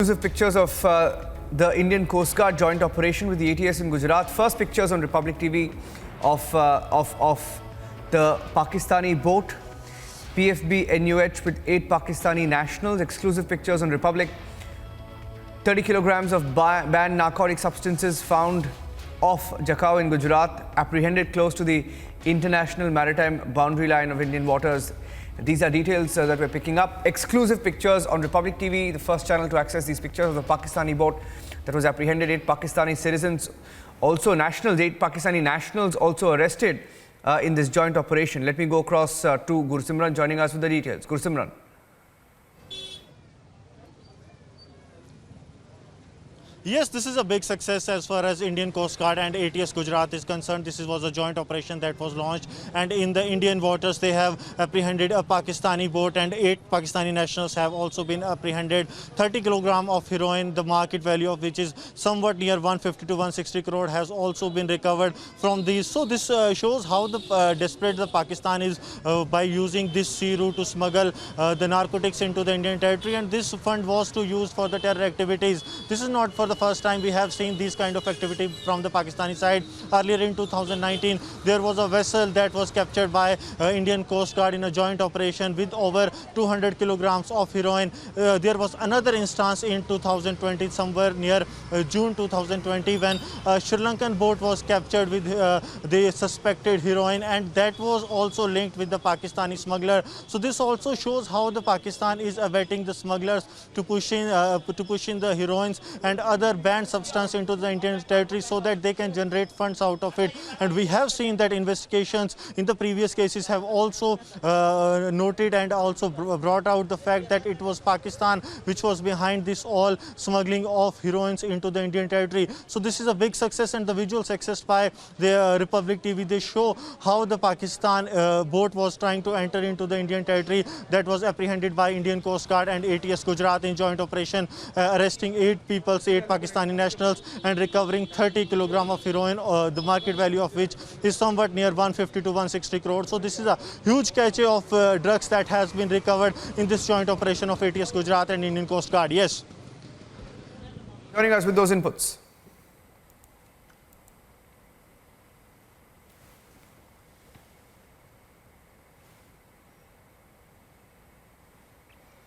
Exclusive pictures of the Indian Coast Guard joint operation with the ATS in Gujarat. First pictures on Republic TV of the Pakistani boat PFB NUH with 8 Pakistani nationals. Exclusive pictures on Republic. 30 kilograms of banned narcotic substances found off Jakhau in Gujarat, apprehended close to the international maritime boundary line of Indian waters. These are details that we're picking up. Exclusive pictures on Republic TV, the first channel to access these pictures of the Pakistani boat that was apprehended. 8 Pakistani citizens, also nationals, 8 Pakistani nationals also arrested in this joint operation. Let me go across to Gursimran joining us with the details. Gursimran. Yes, this is a big success as far as Indian Coast Guard and ATS Gujarat is concerned. This was a joint operation that was launched, and in the Indian waters they have apprehended a Pakistani boat and 8 Pakistani nationals have also been apprehended. 30 kilogram of heroin, the market value of which is somewhat near 150 to 160 crore has also been recovered from these. So this shows how desperate the Pakistan is by using this sea route to smuggle the narcotics into the Indian territory, and this fund was to use for the terror activities. This is not for the first time we have seen these kind of activity from the Pakistani side. Earlier in 2019, there was a vessel that was captured by Indian Coast Guard in a joint operation with over 200 kilograms of heroin. There was another instance in 2020, somewhere near June 2020, when a Sri Lankan boat was captured with the suspected heroin, and that was also linked with the Pakistani smuggler. So this also shows how the Pakistan is abetting the smugglers to push in the heroins and other banned substance into the Indian territory so that they can generate funds out of it. And we have seen that investigations in the previous cases have also noted and also brought out the fact that it was Pakistan which was behind this all smuggling of heroines into the Indian territory. So this is a big success, and the visuals accessed by the Republic TV, they show how the Pakistan boat was trying to enter into the Indian territory that was apprehended by Indian Coast Guard and ATS Gujarat in joint operation, arresting 8 people, 8 Pakistani nationals, and recovering 30 kilogram of heroin, the market value of which is somewhat near 150 to 160 crore. So this is a huge cache of drugs that has been recovered in this joint operation of ATS Gujarat and Indian Coast Guard. Yes. Joining us with those inputs.